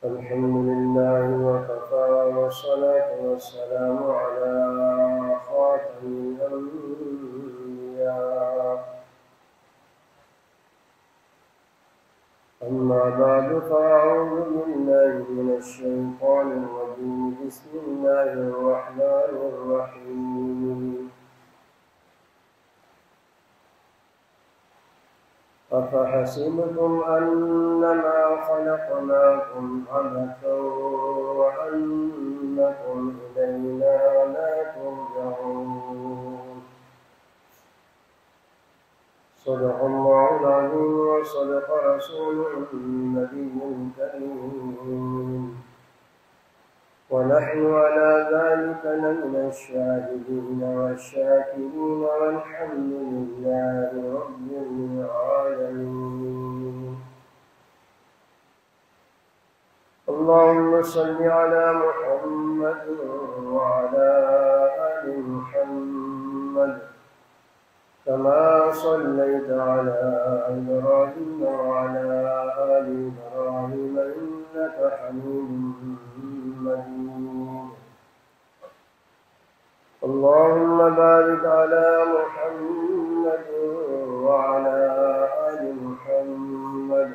الحمد لله وكفى والصلاة والسلام على خاتم الأنبياء. أما بعد فأعوذ بالله من الشيطان الرجيم. بسم الله الرحمن الرحيم. أفحسبتم أنما خلقناكم عبثا وأنكم إلينا لا ترجعون. صدق الله العظيم وصدق رسوله النبي الكريم، ونحن على ذلك لمن الشاهدين والشاكرين والحمد لله رب العالمين. اللهم صل على محمد وعلى آل محمد كما صليت على إبراهيم وعلى آل إبراهيم إنك حميد مجيد. اللهم بارك على محمد وعلى آل محمد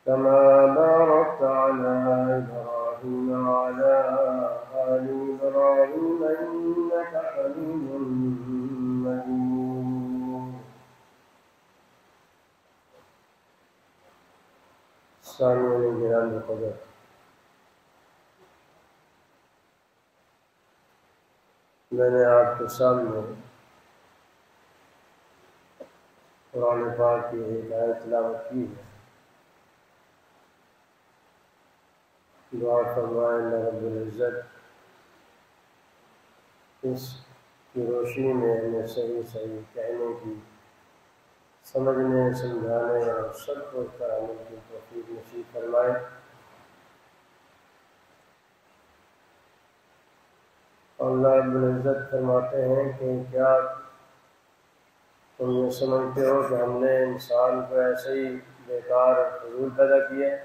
كما باركت على إبراهيم وعلى آل إبراهيم إنك حميد مجيد. سامعین گرامی قدر، میں نے آپ کے سامنے قرآن پاک کی ایک آیت تلاوت کی ہے۔ دعا فرمائے اللہ رب العزت اس کی روشنی میں ہمیں صحیح کہنے کی، سمجھنے، سمجھانے اور سب کو اس پر عمل کی توفیق نصیب فرمائے۔ اللہ رب العزت فرماتے ہیں کہ کیا تم یہ سمجھتے ہو کہ ہم نے انسان کو ایسے ہی بیکار اور فضول پیدا کیا ہے؟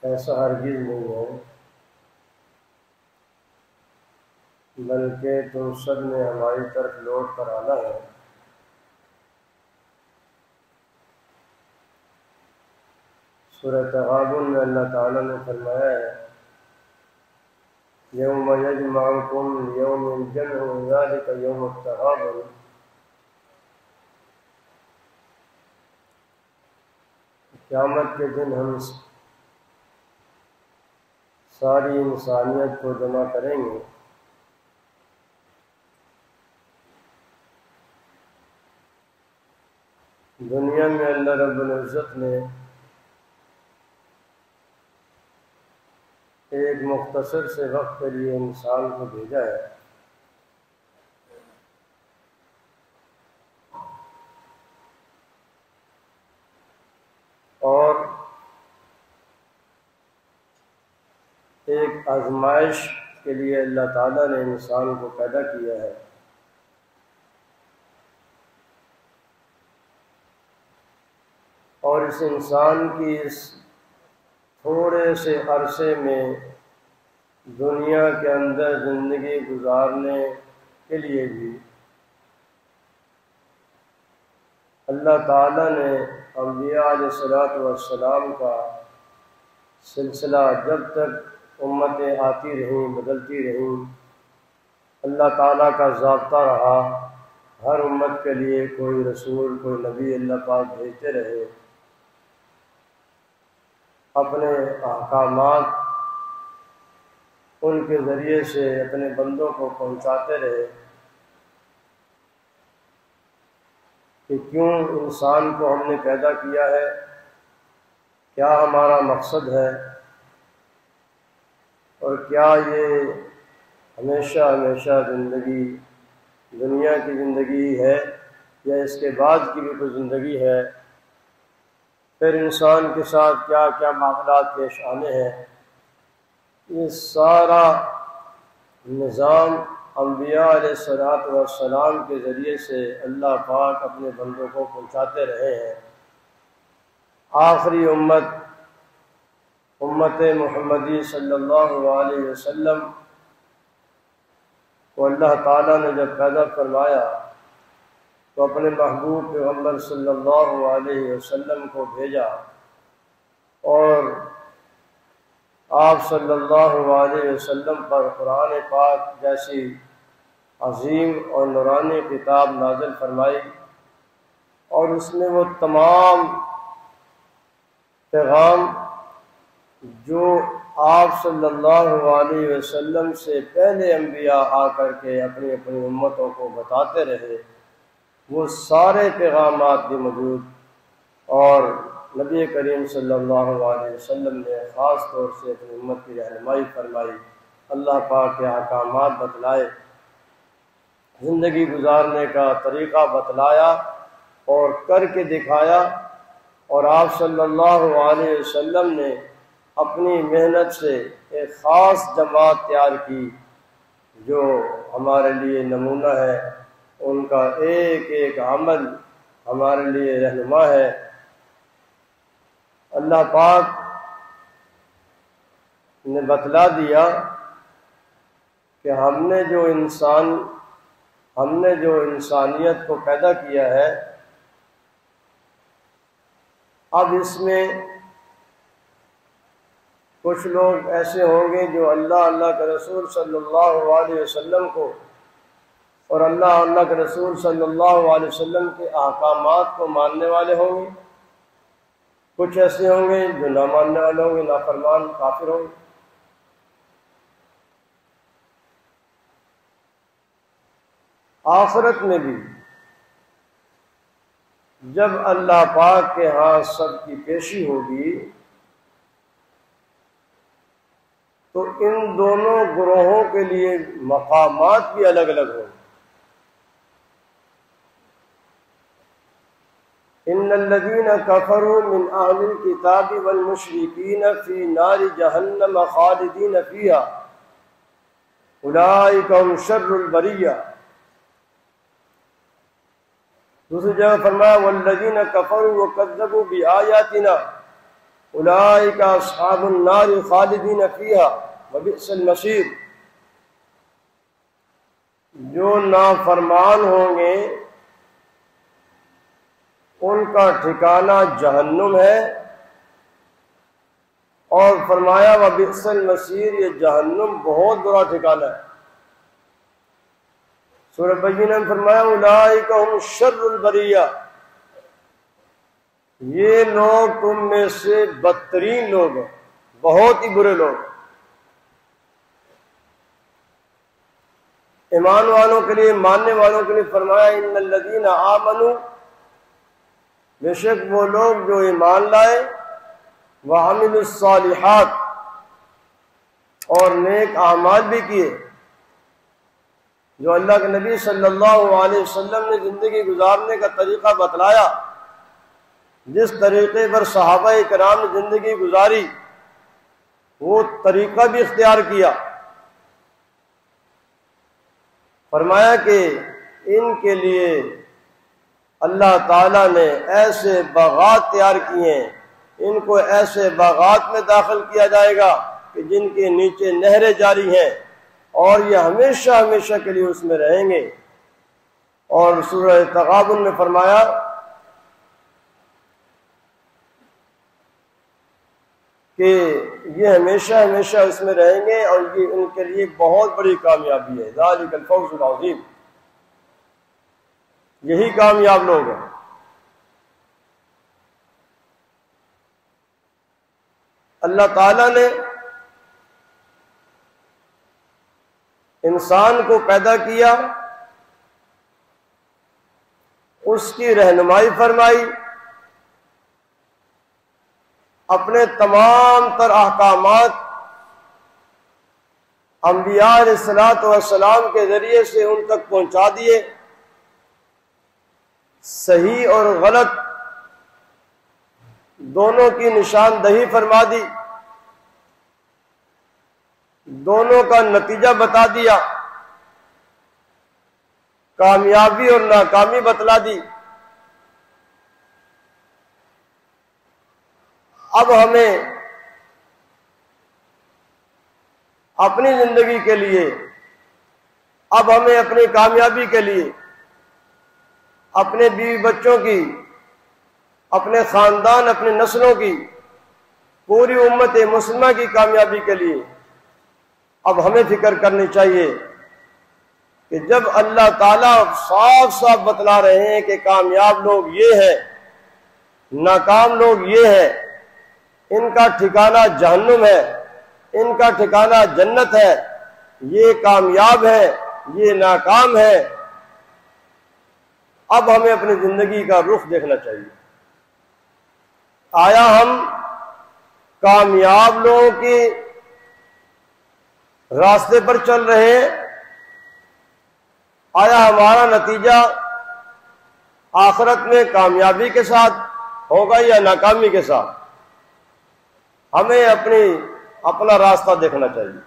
ایسا ہرگز نہیں ہے، بلکہ تم سب نے ہماری طرف لوٹ کر آنا ہے۔ سورہ تغابن میں اللہ تعالیٰ نے فرمایا ہے یوم یجمعکم یوم الجمع ذالک یوم التغابن۔ قیامت کے دن ہم ساری انسانیت کو جمع کریں گے۔ دنیا میں اللہ رب العزت نے ایک مختصر سے وقت کے لیے انسان کو بھیجا ہے، اور ایک آزمائش کے لیے اللہ تعالیٰ نے انسان کو پیدا کیا ہے۔ اور اس انسان کی اس تھوڑے سے عرصے میں دنیا کے اندر زندگی گزارنے کے لیے بھی اللہ تعالیٰ نے انبیاء علیہ السلام کا سلسلہ جب تک امتیں آتی رہیں، بدلتی رہیں، اللہ تعالیٰ کا ضابطہ رہا، ہر امت کے لیے کوئی رسول، کوئی نبی اللہ پاک بھیجتے رہے، اپنے احکامات ان کے ذریعے سے اپنے بندوں کو پہنچاتے رہے کہ کیوں انسان کو ہم نے پیدا کیا ہے، کیا ہمارا مقصد ہے، اور کیا یہ ہمیشہ ہمیشہ زندگی دنیا کی زندگی ہے یا اس کے بعد کی بھی کوئی زندگی ہے، پھر انسان کے ساتھ کیا کیا معاملات پیش آنے ہیں۔ یہ سارا نظام انبیاء علیہ السلام کے ذریعے سے اللہ پاک اپنے بندوں کو پہنچاتے رہے ہیں۔ آخری امت محمدی صلی اللہ علیہ وسلم کو اللہ تعالیٰ نے جب پیدا فرمایا تو اپنے محبوب پیغمبر صلی اللہ علیہ وسلم کو بھیجا، اور آپ صلی اللہ علیہ وسلم پر قرآن پاک جیسی عظیم اور نورانی کتاب نازل فرمائی، اور اس میں وہ تمام پیغام جو آپ صلی اللہ علیہ وسلم سے پہلے انبیاء آ کر کے اپنی اپنی امتوں کو بتاتے رہے، وہ سارے پیغامات بھی موجود، اور نبی کریم صلی اللہ علیہ وسلم نے خاص طور سے اپنی امت کی رہنمائی فرمائی، اللہ پاک کے احکامات بتلائے، زندگی گزارنے کا طریقہ بتلایا اور کر کے دکھایا، اور آپ صلی اللہ علیہ وسلم نے اپنی محنت سے ایک خاص جماعت تیار کی جو ہمارے لیے نمونہ ہے، ان کا ایک ایک عمل ہمارے لیے رہنما ہے۔ اللہ پاک نے بتلا دیا کہ ہم نے جو انسانیت کو پیدا کیا ہے، اب اس میں کچھ لوگ ایسے ہوں گے جو اللہ کے رسول صلی اللہ علیہ وسلم کو اور اللہ کے رسول صلی اللہ علیہ وسلم کے احکامات کو ماننے والے ہوں گے، کچھ ایسے ہوں گے جو نہ ماننے والے ہوں گے، نافرمان کافر ہوں گے۔ آخرت میں بھی جب اللہ پاک کے ہاں سب کی پیشی ہوگی تو ان دونوں گروہوں کے لیے مقامات بھی الگ الگ ہوں۔ ان الذين كفروا من اهل الكتاب والمشركين في نار جهنم خالدين فيها اولئك هم شر البرية۔ دوسری جگہ فرمایا والذین کفروا وکذبوا بآیاتنا اولئک اصحاب النار خالدین فیہا وبئس المصیر۔ جو نافرمان ہوں گے ان کا ٹھکانہ جہنم ہے، اور فرمایا وبئس المصیر، یہ جہنم بہت برا ٹھکانہ ہے۔ سورہ بینہ میں فرمایا اولئک هم شر البریہ، یہ لوگ تم میں سے بدترین لوگ ہیں، بہت ہی برے لوگ۔ ایمان والوں کے لیے، ماننے والوں کے لیے فرمایا ان الذین آمنوا، بے شک وہ لوگ جو ایمان لائے، وعملوا الصالحات، اور نیک اعمال بھی کیے، جو اللہ کے نبی صلی اللہ علیہ وسلم نے زندگی گزارنے کا طریقہ بتلایا، جس طریقے پر صحابہ کرام نے زندگی گزاری وہ طریقہ بھی اختیار کیا۔ فرمایا کہ ان کے لیے اللہ تعالیٰ نے ایسے باغات تیار کیے ہیں، ان کو ایسے باغات میں داخل کیا جائے گا کہ جن کے نیچے نہریں جاری ہیں، اور یہ ہمیشہ ہمیشہ کے لیے اس میں رہیں گے۔ اور سورہ تغابن میں فرمایا کہ یہ ہمیشہ ہمیشہ اس میں رہیں گے، اور یہ ان کے لیے بہت بڑی کامیابی ہے۔ ذالک الفوز العظیم، یہی کامیاب لوگ ہیں۔ اللہ تعالیٰ نے انسان کو پیدا کیا، اس کی رہنمائی فرمائی، اپنے تمام تر احکامات انبیاء علیہ الصلوۃ والسلام کے ذریعے سے ان تک پہنچا دیے، صحیح اور غلط دونوں کی نشاندہی فرما دی، دونوں کا نتیجہ بتا دیا، کامیابی اور ناکامی بتلا دی۔ اب ہمیں اپنی زندگی کے لیے، اب ہمیں اپنی کامیابی کے لیے، اپنے بیوی بچوں کی، اپنے خاندان، اپنے نسلوں کی، پوری امت مسلمہ کی کامیابی کے لیے اب ہمیں فکر کرنی چاہیے کہ جب اللہ تعالیٰ صاف صاف بتلا رہے ہیں کہ کامیاب لوگ یہ ہیں، ناکام لوگ یہ ہیں، ان کا ٹھکانہ جہنم ہے، ان کا ٹھکانہ جنت ہے، یہ کامیاب ہے، یہ ناکام ہے، اب ہمیں اپنی زندگی کا رخ دیکھنا چاہیے۔ آیا ہم کامیاب لوگوں کے راستے پر چل رہے ہیں؟ آیا ہمارا نتیجہ آخرت میں کامیابی کے ساتھ ہوگا یا ناکامی کے ساتھ؟ ہمیں اپنا راستہ دیکھنا چاہیے،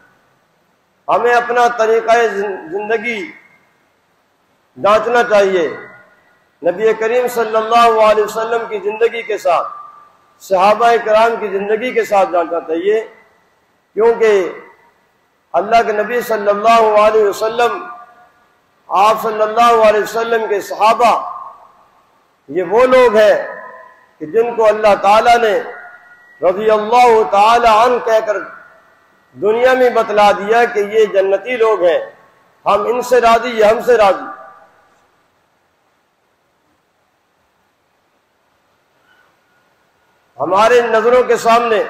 ہمیں اپنا طریقہ زندگی جانچنا چاہیے، نبی کریم صلی اللہ علیہ وسلم کی زندگی کے ساتھ، صحابہ کرام کی زندگی کے ساتھ جانچنا چاہیے، کیونکہ اللہ کے نبی صلی اللہ علیہ وسلم، آپ صلی اللہ علیہ وسلم کے صحابہ یہ وہ لوگ ہیں کہ جن کو اللہ تعالیٰ نے رضی اللہ تعالی عنہ کہہ کر دنیا میں بتلا دیا کہ یہ جنتی لوگ ہیں، ہم ان سے راضی، یہ ہم سے راضی۔ ہمارے نظروں کے سامنے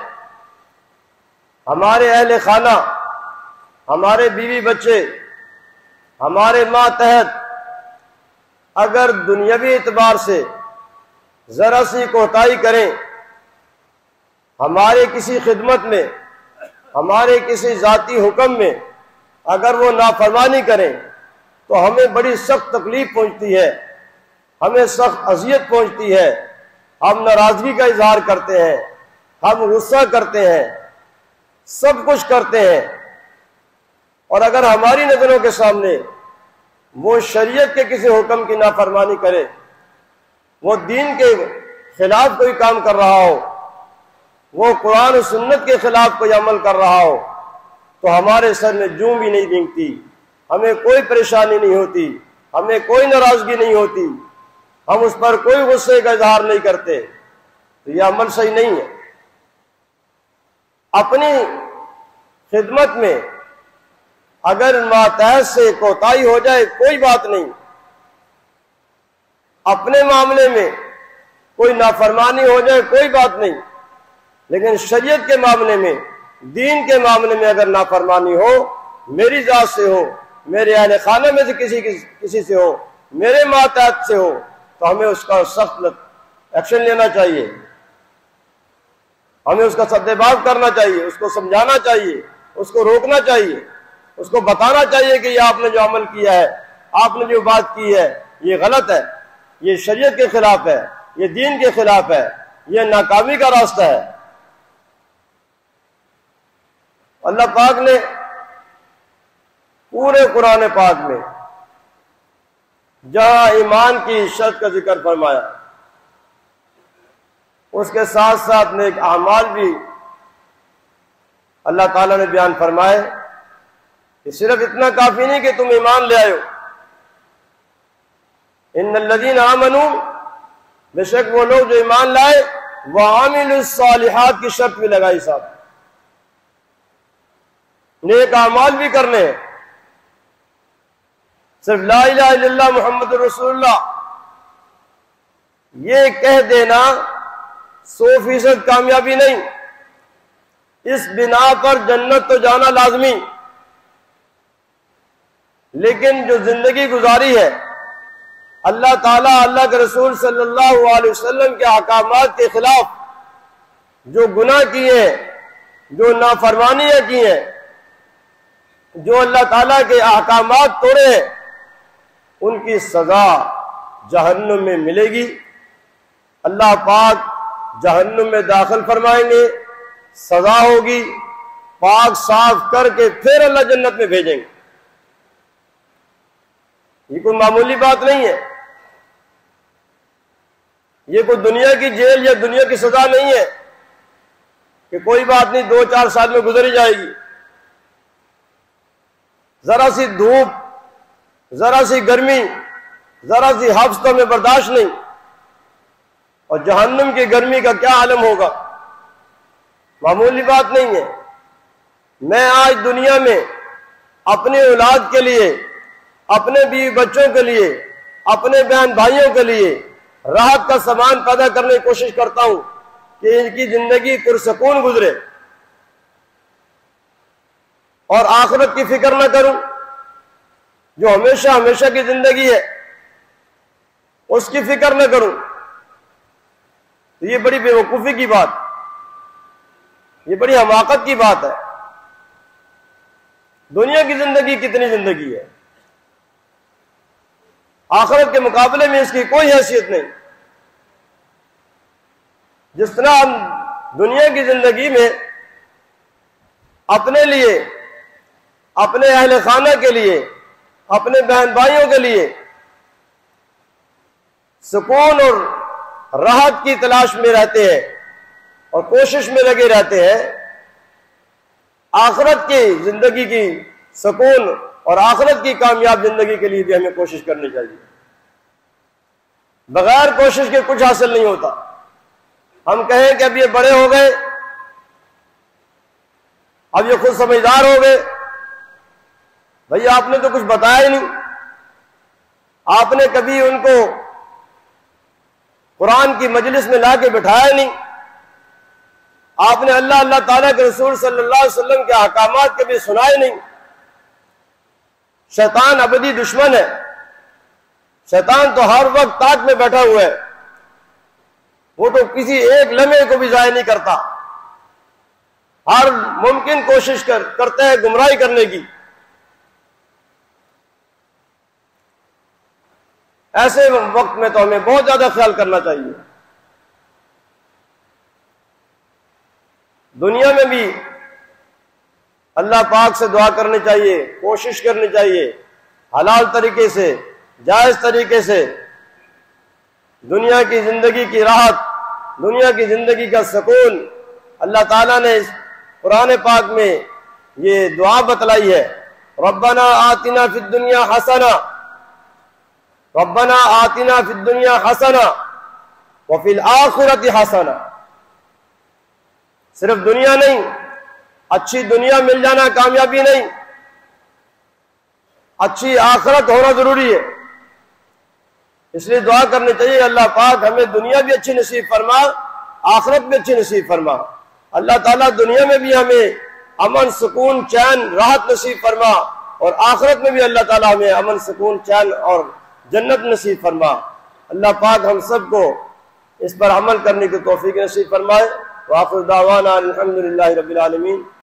ہمارے اہل خانہ، ہمارے بیوی بچے، ہمارے ماتحت اگر دنیاوی اعتبار سے ذرا سی کوتاہی کریں، ہمارے کسی خدمت میں، ہمارے کسی ذاتی حکم میں اگر وہ نافرمانی کریں تو ہمیں بڑی سخت تکلیف پہنچتی ہے، ہمیں سخت اذیت پہنچتی ہے، ہم ناراضگی کا اظہار کرتے ہیں، ہم غصہ کرتے ہیں، سب کچھ کرتے ہیں۔ اور اگر ہماری نظروں کے سامنے وہ شریعت کے کسی حکم کی نافرمانی کرے، وہ دین کے خلاف کوئی کام کر رہا ہو، وہ قرآن و سنت کے خلاف کوئی عمل کر رہا ہو، تو ہمارے سر میں جوں بھی نہیں بھینگتی، ہمیں کوئی پریشانی نہیں ہوتی، ہمیں کوئی ناراضگی نہیں ہوتی، ہم اس پر کوئی غصے کا اظہار نہیں کرتے، تو یہ عمل صحیح نہیں ہے۔ اپنی خدمت میں اگر ماتحت سے کوتاہی ہو جائے کوئی بات نہیں، اپنے معاملے میں کوئی نافرمانی ہو جائے کوئی بات نہیں، لیکن شریعت کے معاملے میں، دین کے معاملے میں اگر نافرمانی ہو، میری ذات سے ہو، میرے اہل خانہ میں سے کسی سے ہو، میرے ماتحت سے ہو، تو ہمیں اس کا سخت ایکشن لینا چاہیے، ہمیں اس کا سدباب کرنا چاہیے، اس کو سمجھانا چاہیے، اس کو روکنا چاہیے، اس کو بتانا چاہیے کہ یہ آپ نے جو عمل کیا ہے، آپ نے جو بات کی ہے، یہ غلط ہے، یہ شریعت کے خلاف ہے، یہ دین کے خلاف ہے، یہ ناکامی کا راستہ ہے۔ اللہ پاک نے پورے قرآن پاک میں جہاں ایمان کی شرط کا ذکر فرمایا، اس کے ساتھ ساتھ نیک اعمال بھی اللہ تعالیٰ نے بیان فرمائے کہ صرف اتنا کافی نہیں کہ تم ایمان لے آئے ہو، ان الذین آمنوا، بے شک وہ لوگ جو ایمان لائے، وعاملوا الصالحات کی شرط بھی لگائی صاحب، نیک اعمال بھی کرنے ہیں، صرف لا الہ الا اللہ محمد رسول اللہ یہ کہہ دینا 100% کامیابی نہیں، اس بنا پر جنت تو جانا لازمی، لیکن جو زندگی گزاری ہے اللہ تعالیٰ، اللہ کے رسول صلی اللہ علیہ وسلم کے احکامات کے خلاف جو گناہ کیے ہیں، جو نافرمانیاں کی ہیں، جو اللہ تعالیٰ کے احکامات توڑے ہیں، ان کی سزا جہنم میں ملے گی۔ اللہ پاک جہنم میں داخل فرمائیں گے، سزا ہوگی، پاک صاف کر کے پھر اللہ جنت میں بھیجیں گے۔ یہ کوئی معمولی بات نہیں ہے، یہ کوئی دنیا کی جیل یا دنیا کی سزا نہیں ہے، کہ کوئی بات نہیں 2-4 سال میں گزر ہی جائے گی، ذرا سی دھوپ، ذرا سی گرمی، ذرا سی حبس تو ہمیں برداشت نہیں، اور جہنم کی گرمی کا کیا عالم ہوگا، معمولی بات نہیں ہے۔ میں آج دنیا میں اپنی اولاد کے لیے، اپنے بیوی بچوں کے لیے، اپنے بہن بھائیوں کے لیے راحت کا سامان پیدا کرنے کی کوشش کرتا ہوں کہ ان کی زندگی پرسکون گزرے، اور آخرت کی فکر نہ کروں جو ہمیشہ ہمیشہ کی زندگی ہے اس کی فکر نہ کروں، تو یہ بڑی بے وقوفی کی بات، یہ بڑی حماقت کی بات ہے۔ دنیا کی زندگی کتنی زندگی ہے، آخرت کے مقابلے میں اس کی کوئی حیثیت نہیں۔ جس طرح ہم دنیا کی زندگی میں اپنے لیے، اپنے اہل خانہ کے لیے، اپنے بہن بھائیوں کے لیے سکون اور راحت کی تلاش میں رہتے ہیں اور کوشش میں لگے رہتے ہیں، آخرت کی زندگی کی سکون اور آخرت کی کامیاب زندگی کے لیے بھی ہمیں کوشش کرنی چاہیے۔ بغیر کوشش کے کچھ حاصل نہیں ہوتا۔ ہم کہیں کہ اب یہ بڑے ہو گئے، اب یہ خود سمجھدار ہو گئے، بھئی آپ نے تو کچھ بتایا ہی نہیں، آپ نے کبھی ان کو قرآن کی مجلس میں لا کے بٹھایا نہیں، آپ نے اللہ تعالیٰ کے رسول صلی اللہ علیہ وسلم کے احکامات کبھی سنائے نہیں۔ شیطان ابدی دشمن ہے، شیطان تو ہر وقت تاک میں بیٹھا ہوا ہے، وہ تو کسی ایک لمحے کو بھی ضائع نہیں کرتا، ہر ممکن کوشش کرتا ہے گمراہی کرنے کی۔ ایسے وقت میں تو ہمیں بہت زیادہ خیال کرنا چاہیے۔ دنیا میں بھی اللہ پاک سے دعا کرنی چاہیے، کوشش کرنی چاہیے حلال طریقے سے، جائز طریقے سے دنیا کی زندگی کی راحت، دنیا کی زندگی کا سکون اللہ تعالیٰ نے اس قرآن پاک میں یہ دعا بتلائی ہے، ربنا آتنا فی الدنیا حسنہ، ربنا آتنا فی الدنیا حسنہ وفی الآخرۃ حسنہ۔ صرف دنیا نہیں، اچھی دنیا مل جانا کامیابی نہیں، اچھی آخرت ہونا ضروری ہے۔ اس لیے دعا کرنی چاہیے اللہ پاک ہمیں دنیا بھی اچھی نصیب فرما، آخرت بھی اچھی نصیب فرما۔ اللہ تعالیٰ دنیا میں بھی ہمیں امن سکون چین راحت نصیب فرما، اور آخرت میں بھی اللہ تعالیٰ ہمیں امن سکون چین اور جنت نصیب فرما۔ اللہ پاک ہم سب کو اس پر عمل کرنے کی توفیق نصیب فرمائے۔ وآخر دعوانا الحمدللہ رب العالمین۔